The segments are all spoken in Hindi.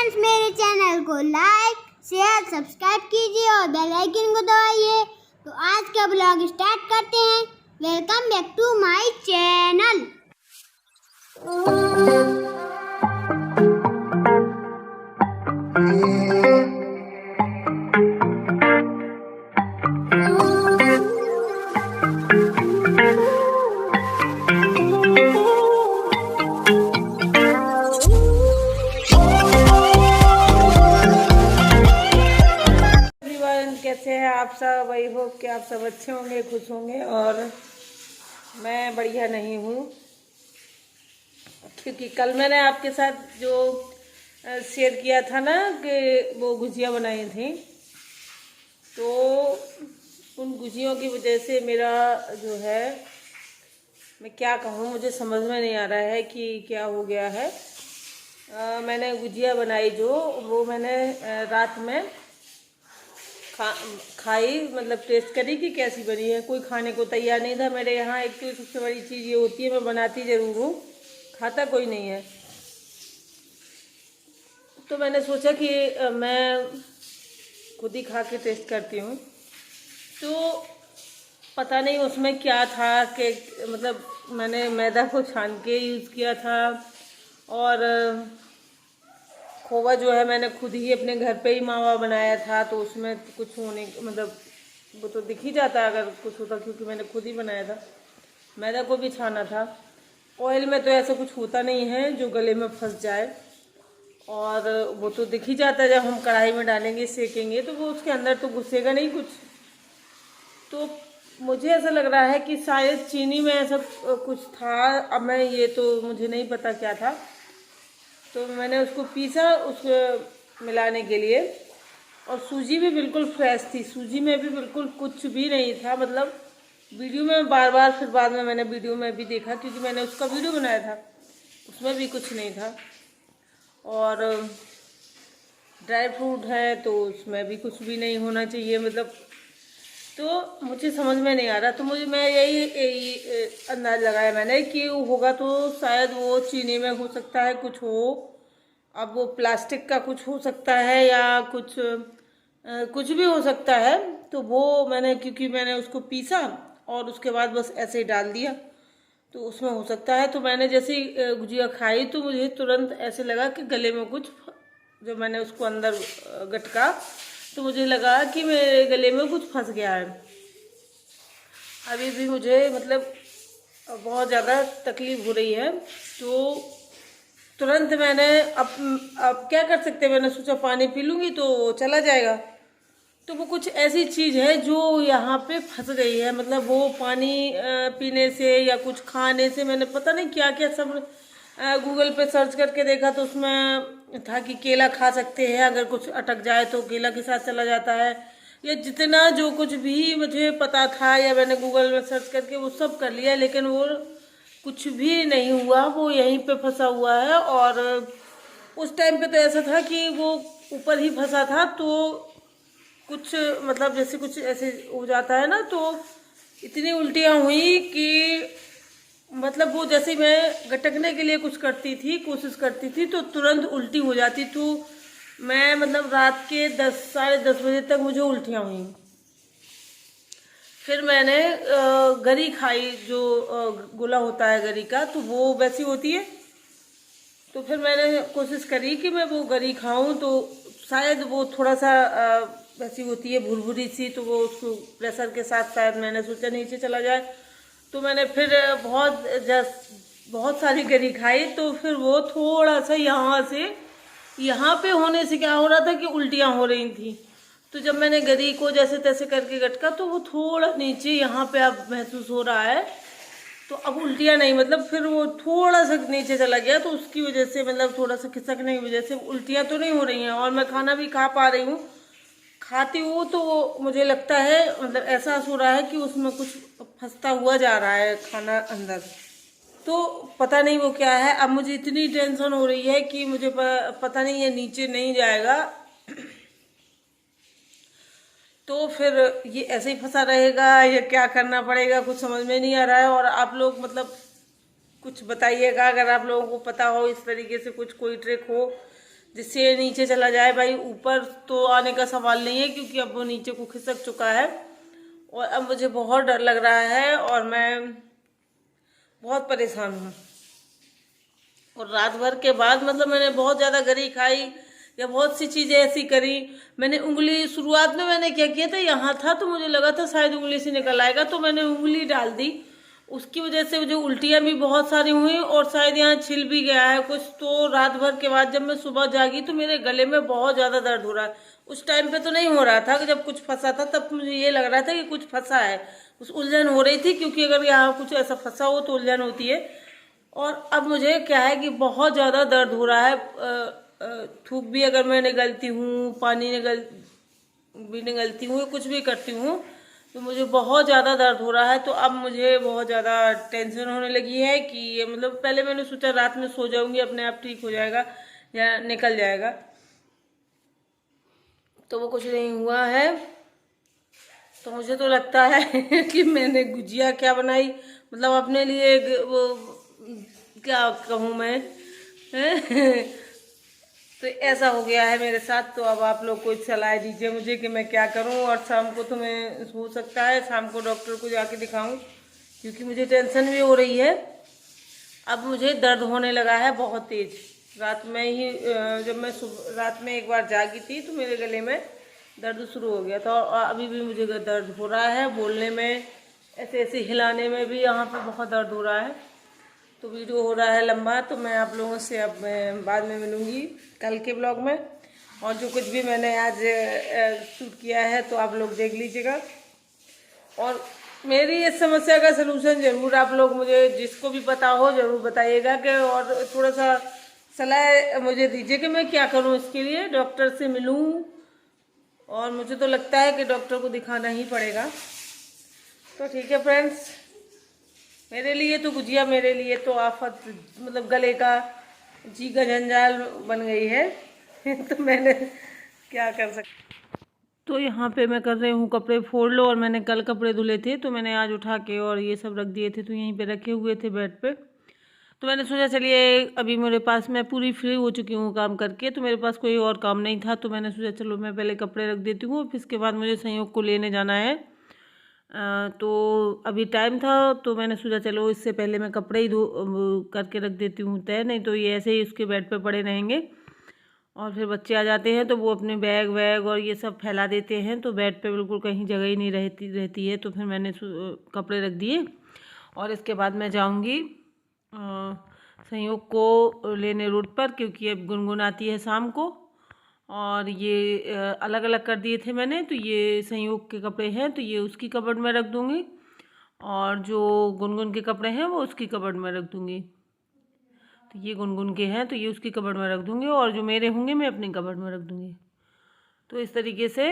फ्रेंड्स, मेरे चैनल को लाइक शेयर सब्सक्राइब कीजिए और बेल आइकन को दबाइए। तो आज का ब्लॉग स्टार्ट करते हैं। Welcome back to my channel. कैसे हैं आप सब? वही होप कि आप सब अच्छे होंगे, खुश होंगे। और मैं बढ़िया नहीं हूँ, क्योंकि कल मैंने आपके साथ जो शेयर किया था ना कि वो गुजिया बनाई थी, तो उन गुजियों की वजह से मेरा जो है, मैं क्या कहूँ, मुझे समझ में नहीं आ रहा है कि क्या हो गया है। मैंने गुजिया बनाई जो वो मैंने रात में खाई, मतलब टेस्ट करी कि कैसी बनी है। कोई खाने को तैयार नहीं था मेरे यहाँ। एक तो सबसे बड़ी चीज़ ये होती है, मैं बनाती ज़रूर हूँ, खाता कोई नहीं है। तो मैंने सोचा कि मैं खुद ही खा के टेस्ट करती हूँ। तो पता नहीं उसमें क्या था कि मतलब मैंने मैदा को छान के यूज़ किया था, और खोवा जो है मैंने खुद ही अपने घर पे ही मावा बनाया था। तो उसमें कुछ होने मतलब वो तो दिख ही जाता अगर कुछ होता, क्योंकि मैंने खुद ही बनाया था। मैदा को भी छाना था। ऑयल में तो ऐसा कुछ होता नहीं है जो गले में फंस जाए, और वो तो दिख ही जाता है। जब हम कढ़ाई में डालेंगे, सेकेंगे, तो वो उसके अंदर तो घुसेगा नहीं कुछ। तो मुझे ऐसा लग रहा है कि शायद चीनी में ऐसा कुछ था। अब मैं ये तो मुझे नहीं पता क्या था। तो मैंने उसको पीसा उसको मिलाने के लिए, और सूजी भी बिल्कुल फ्रेश थी। सूजी में भी बिल्कुल कुछ भी नहीं था। मतलब वीडियो में बार बार, फिर बाद में मैंने वीडियो में भी देखा, क्योंकि मैंने उसका वीडियो बनाया था, उसमें भी कुछ नहीं था। और ड्राई फ्रूट है तो उसमें भी कुछ भी नहीं होना चाहिए, मतलब। तो मुझे समझ में नहीं आ रहा। तो मैं यही अंदाज लगाया मैंने कि होगा तो शायद वो चीनी में हो सकता है, कुछ हो। अब वो प्लास्टिक का कुछ हो सकता है, या कुछ भी हो सकता है। तो वो मैंने, क्योंकि मैंने उसको पीसा और उसके बाद बस ऐसे ही डाल दिया, तो उसमें हो सकता है। तो मैंने जैसे ही गुजिया खाई तो मुझे तुरंत ऐसे लगा कि गले में कुछ, जब मैंने उसको अंदर गटका तो मुझे लगा कि मेरे गले में कुछ फंस गया है। अभी भी मुझे मतलब बहुत ज़्यादा तकलीफ हो रही है। तो तुरंत मैंने अब क्या कर सकते, मैंने सोचा पानी पी लूँगी तो चला जाएगा। तो वो कुछ ऐसी चीज़ है जो यहाँ पे फंस गई है। मतलब वो पानी पीने से या कुछ खाने से, मैंने पता नहीं क्या क्या सब गूगल पे सर्च करके देखा, तो उसमें था कि केला खा सकते हैं, अगर कुछ अटक जाए तो केला के साथ चला जाता है। या जितना जो कुछ भी मुझे पता था या मैंने गूगल में सर्च करके वो सब कर लिया, लेकिन वो कुछ भी नहीं हुआ। वो यहीं पे फंसा हुआ है। और उस टाइम पे तो ऐसा था कि वो ऊपर ही फंसा था, तो कुछ मतलब जैसे कुछ ऐसे हो जाता है ना, तो इतनी उल्टियाँ हुई कि मतलब वो जैसे मैं गटकने के लिए कुछ करती थी, कोशिश करती थी, तो तुरंत उल्टी हो जाती। तो मैं मतलब रात के 10 साढ़े 10 बजे तक मुझे उल्टियाँ हुई। फिर मैंने गरी खाई, जो गोला होता है गरी का, तो वो वैसी होती है। तो फिर मैंने कोशिश करी कि मैं वो गरी खाऊं, तो शायद वो थोड़ा सा वैसी होती है भुरभुरी सी, तो वो उसको प्रेशर के साथ शायद मैंने सोचा नीचे चला जाए। तो मैंने फिर बहुत सारी गरी खाई। तो फिर वो थोड़ा सा यहाँ से यहाँ पे होने से क्या हो रहा था कि उल्टियाँ हो रही थी। तो जब मैंने गरी को जैसे तैसे करके गटका, तो वो थोड़ा नीचे यहाँ पे अब महसूस हो रहा है। तो अब उल्टियाँ नहीं, मतलब फिर वो थोड़ा सा नीचे चला गया, तो उसकी वजह से मतलब थोड़ा सा खिसकने की वजह से उल्टियाँ तो नहीं हो रही हैं, और मैं खाना भी खा पा रही हूँ। खाती हूँ तो वो मुझे लगता है, मतलब एहसास हो रहा है कि उसमें कुछ फंसता हुआ जा रहा है खाना अंदर। तो पता नहीं वो क्या है। अब मुझे इतनी टेंशन हो रही है कि मुझे पता नहीं ये नीचे नहीं जाएगा, तो फिर ये ऐसे ही फंसा रहेगा या क्या करना पड़ेगा, कुछ समझ में नहीं आ रहा है। और आप लोग मतलब कुछ बताइएगा, अगर आप लोगों को पता हो इस तरीके से कुछ कोई ट्रिक हो जिससे ये नीचे चला जाए। भाई ऊपर तो आने का सवाल नहीं है क्योंकि अब वो नीचे को खिसक चुका है और अब मुझे बहुत डर लग रहा है और मैं बहुत परेशान हूँ। और रात भर के बाद मतलब मैंने बहुत ज़्यादा गरी खाई या बहुत सी चीज़ें ऐसी करी। मैंने उंगली, शुरुआत में मैंने क्या किया था, यहाँ था तो मुझे लगा था शायद उंगली से निकल आएगा, तो मैंने उंगली डाल दी। उसकी वजह से मुझे उल्टियाँ भी बहुत सारी हुई और शायद यहाँ छिल भी गया है कुछ। तो रात भर के बाद जब मैं सुबह जागी तो मेरे गले में बहुत ज़्यादा दर्द हो रहा है। उस टाइम पे तो नहीं हो रहा था, जब कुछ फंसा था तब मुझे ये लग रहा था कि कुछ फंसा है, उस उलझन हो रही थी, क्योंकि अगर यहाँ कुछ ऐसा फंसा हो तो उलझन होती है। और अब मुझे क्या है कि बहुत ज़्यादा दर्द हो रहा है। थूक भी अगर मैं निगलती हूँ, पानी भी निगलती हूँ, कुछ भी करती हूँ तो मुझे बहुत ज़्यादा दर्द हो रहा है। तो अब मुझे बहुत ज़्यादा टेंशन होने लगी है कि ये मतलब पहले मैंने सोचा रात में सो जाऊंगी, अपने आप ठीक हो जाएगा या निकल जाएगा, तो वो कुछ नहीं हुआ है। तो मुझे तो लगता है कि मैंने गुजिया क्या बनाई, मतलब अपने लिए वो क्या कहूँ मैं तो ऐसा हो गया है मेरे साथ। तो अब आप लोग कोई सलाह दीजिए मुझे कि मैं क्या करूं। और शाम को तो मैं हो सकता है शाम को डॉक्टर को जाके दिखाऊं, क्योंकि मुझे टेंशन भी हो रही है। अब मुझे दर्द होने लगा है बहुत तेज। रात में ही जब मैं रात में एक बार जागी थी तो मेरे गले में दर्द शुरू हो गया था और अभी भी मुझे दर्द हो रहा है। बोलने में, ऐसे ऐसे हिलाने में भी यहाँ पे बहुत दर्द हो रहा है। तो वीडियो हो रहा है लंबा, तो मैं आप लोगों से अब मैं बाद में मिलूँगी कल के ब्लॉग में। और जो कुछ भी मैंने आज शूट किया है तो आप लोग देख लीजिएगा। और मेरी इस समस्या का सलूशन ज़रूर आप लोग मुझे, जिसको भी पता हो, ज़रूर बताइएगा कि और थोड़ा सा सलाह मुझे दीजिए कि मैं क्या करूं इसके लिए। डॉक्टर से मिलूं और मुझे तो लगता है कि डॉक्टर को दिखाना ही पड़ेगा। तो ठीक है फ्रेंड्स, मेरे लिए तो गुजिया, मेरे लिए तो आफत, मतलब गले का जी का जंजाल बन गई है तो मैंने क्या कर सकती। तो यहाँ पे मैं कर रही हूँ कपड़े फोड़ लो। और मैंने कल कपड़े धुले थे तो मैंने आज उठा के और ये सब रख दिए थे, तो यहीं पे रखे हुए थे बेड पे। तो मैंने सोचा चलिए अभी मेरे पास, मैं पूरी फ्री हो चुकी हूँ काम करके, तो मेरे पास कोई और काम नहीं था। तो मैंने सोचा चलो मैं पहले कपड़े रख देती हूँ, फिर इसके बाद मुझे संयोग को लेने जाना है। तो अभी टाइम था तो मैंने सोचा चलो इससे पहले मैं कपड़े ही धो करके रख देती हूँ तय, नहीं तो ये ऐसे ही उसके बेड पे पड़े रहेंगे और फिर बच्चे आ जाते हैं तो वो अपने बैग वैग और ये सब फैला देते हैं, तो बेड पे बिल्कुल कहीं जगह ही नहीं रहती है। तो फिर मैंने कपड़े रख दिए और इसके बाद मैं जाऊँगी संयोग को लेने रोड पर, क्योंकि अब गुनगुन आती है शाम को। और ये अलग अलग कर दिए थे मैंने, तो ये संयोग के कपड़े हैं तो ये उसकी कबर्ड में रख दूँगी और जो गुनगुन के कपड़े हैं वो उसकी कबर्ड में रख दूँगी। तो ये गुनगुन के हैं तो ये उसकी कबर्ड में रख दूँगी और जो मेरे होंगे मैं अपनी कबर्ड में रख दूँगी। तो इस तरीके से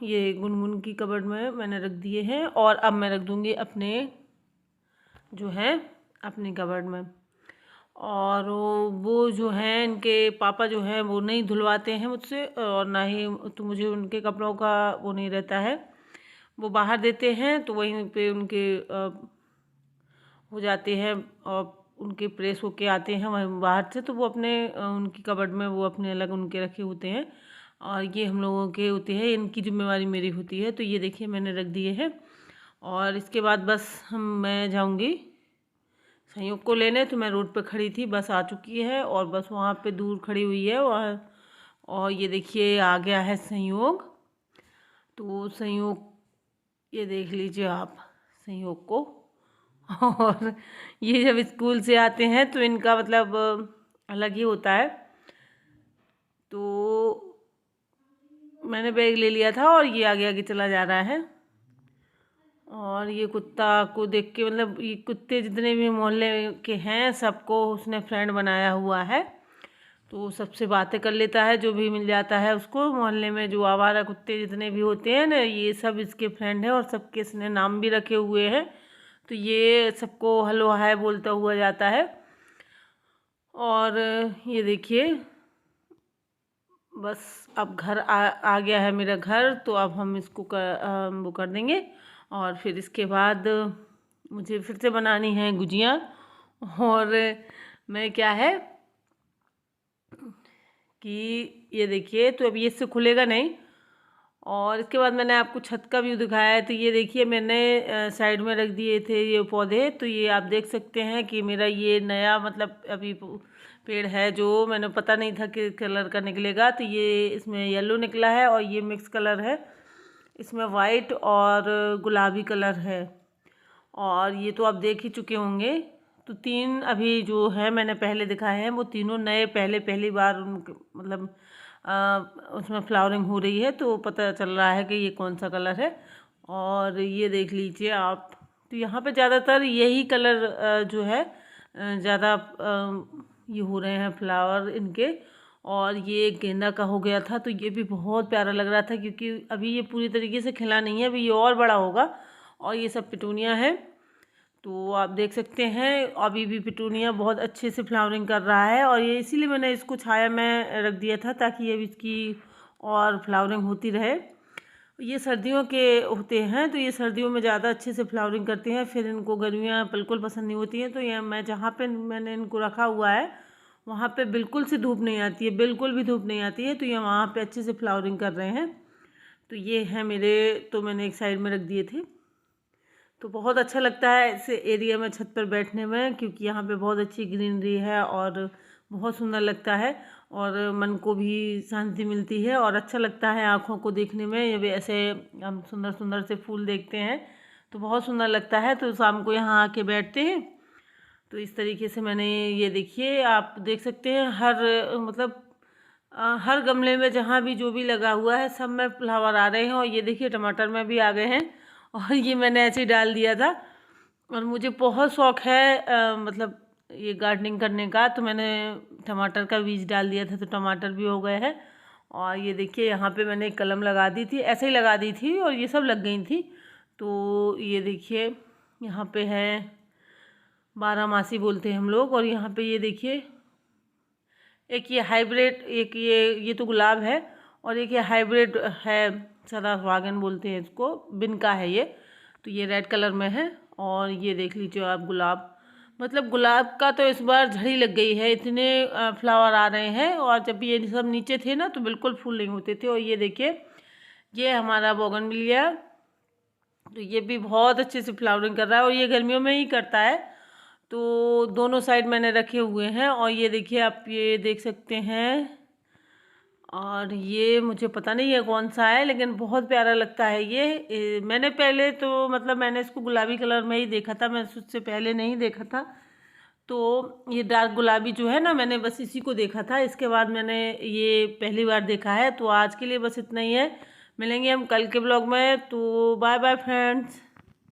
ये गुनगुन की कबर्ड में मैंने रख दिए हैं और अब मैं रख दूँगी अपने जो है अपनी कबर्ड में। और वो जो हैं इनके पापा जो हैं वो नहीं धुलवाते हैं मुझसे, और ना ही तो मुझे उनके कपड़ों का वो नहीं रहता है, वो बाहर देते हैं तो वहीं पे उनके हो जाते हैं और उनके प्रेस होके आते हैं वहीं बाहर से, तो वो अपने उनकी कबर्ड में वो अपने अलग उनके रखे होते हैं और ये हम लोगों के होते हैं। इनकी जिम्मेवारी मेरी होती है। तो ये देखिए मैंने रख दिए हैं और इसके बाद बस मैं जाऊंगी संयोग को लेने। तो मैं रोड पे खड़ी थी, बस आ चुकी है और बस वहाँ पे दूर खड़ी हुई है और ये देखिए आ गया है संयोग। तो संयोग ये देख लीजिए आप संयोग को और ये जब स्कूल से आते हैं तो इनका मतलब अलग ही होता है। तो मैंने बैग ले लिया था और ये आगे आगे चला जा रहा है और ये कुत्ता को देख के, मतलब ये कुत्ते जितने भी मोहल्ले के हैं सबको उसने फ्रेंड बनाया हुआ है, तो सबसे बातें कर लेता है, जो भी मिल जाता है उसको। मोहल्ले में जो आवारा कुत्ते जितने भी होते हैं ना, ये सब इसके फ्रेंड हैं और सबके इसने नाम भी रखे हुए हैं। तो ये सबको हेलो हाय बोलता हुआ जाता है। और ये देखिए बस अब घर आ गया है मेरा घर, तो अब हम इसको वो कर देंगे और फिर इसके बाद मुझे फिर से बनानी है गुजिया। और मैं क्या है कि ये देखिए, तो अब ये इससे खुलेगा नहीं। और इसके बाद मैंने आपको छत का व्यू दिखाया है। तो ये देखिए मैंने साइड में रख दिए थे ये पौधे। तो ये आप देख सकते हैं कि मेरा ये नया मतलब अभी पेड़ है जो मैंने पता नहीं था कि कलर का निकलेगा। तो ये इसमें येलो निकला है और ये मिक्स कलर है, इसमें वाइट और गुलाबी कलर है। और ये तो आप देख ही चुके होंगे। तो 3 अभी जो है मैंने पहले दिखाए हैं वो तीनों नए पहली बार उनके मतलब उसमें फ्लावरिंग हो रही है, तो पता चल रहा है कि ये कौन सा कलर है। और ये देख लीजिए आप, तो यहाँ पे ज़्यादातर यही कलर जो है ज़्यादा ये हो रहे हैं फ्लावर इनके। और ये गेंदा का हो गया था, तो ये भी बहुत प्यारा लग रहा था क्योंकि अभी ये पूरी तरीके से खिला नहीं है, अभी ये और बड़ा होगा। और ये सब पिटूनिया है, तो आप देख सकते हैं अभी भी पिटूनिया बहुत अच्छे से फ्लावरिंग कर रहा है। और ये इसीलिए मैंने इसको छाया में रख दिया था ताकि ये इसकी और फ्लावरिंग होती रहे। ये सर्दियों के होते हैं, तो ये सर्दियों में ज़्यादा अच्छे से फ्लावरिंग करते हैं, फिर इनको गर्मियाँ बिल्कुल पसंद नहीं होती हैं। तो ये मैं जहाँ पे मैंने इनको रखा हुआ है वहाँ पे बिल्कुल सी धूप नहीं आती है, बिल्कुल भी धूप नहीं आती है। तो ये वहाँ पे अच्छे से फ्लावरिंग कर रहे हैं। तो ये है मेरे, तो मैंने एक साइड में रख दिए थे। तो बहुत अच्छा लगता है ऐसे एरिया में छत पर बैठने में, क्योंकि यहाँ पे बहुत अच्छी ग्रीनरी है और बहुत सुंदर लगता है और मन को भी शांति मिलती है और अच्छा लगता है आँखों को देखने में। ये भी ऐसे हम सुंदर सुंदर से फूल देखते हैं तो बहुत सुंदर लगता है। तो शाम को यहाँ आके बैठते हैं। तो इस तरीके से मैंने ये देखिए आप देख सकते हैं हर मतलब हर गमले में जहाँ भी जो भी लगा हुआ है सब में फ्लावर आ रहे हैं। और ये देखिए टमाटर में भी आ गए हैं और ये मैंने ऐसे ही डाल दिया था। और मुझे बहुत शौक़ है मतलब ये गार्डनिंग करने का, तो मैंने टमाटर का बीज डाल दिया था तो टमाटर भी हो गए हैं। और ये देखिए यहाँ पे मैंने एक कलम लगा दी थी, ऐसे ही लगा दी थी और ये सब लग गई थी। तो ये देखिए यहाँ पे है बारहमासी बोलते हैं हम लोग। और यहाँ पे ये देखिए एक ये हाइब्रिड, एक ये तो गुलाब है और एक ये हाइब्रिड है, सदाबहार बोलते हैं इसको, बिन का है ये। तो ये रेड कलर में है। और ये देख लीजिए आप गुलाब, मतलब गुलाब का तो इस बार झड़ी लग गई है, इतने फ्लावर आ रहे हैं। और जब ये सब नीचे थे ना तो बिल्कुल फूल नहीं होते थे। और ये देखिए ये हमारा बोगनविलिया, तो ये भी बहुत अच्छे से फ्लावरिंग कर रहा है और ये गर्मियों में ही करता है। तो दोनों साइड मैंने रखे हुए हैं। और ये देखिए आप ये देख सकते हैं। और ये मुझे पता नहीं है कौन सा है, लेकिन बहुत प्यारा लगता है ये। मैंने पहले तो मतलब मैंने इसको गुलाबी कलर में ही देखा था, मैं उससे पहले नहीं देखा था। तो ये डार्क गुलाबी जो है ना, मैंने बस इसी को देखा था, इसके बाद मैंने ये पहली बार देखा है। तो आज के लिए बस इतना ही है, मिलेंगे हम कल के ब्लॉग में। तो बाय बाय फ्रेंड्स।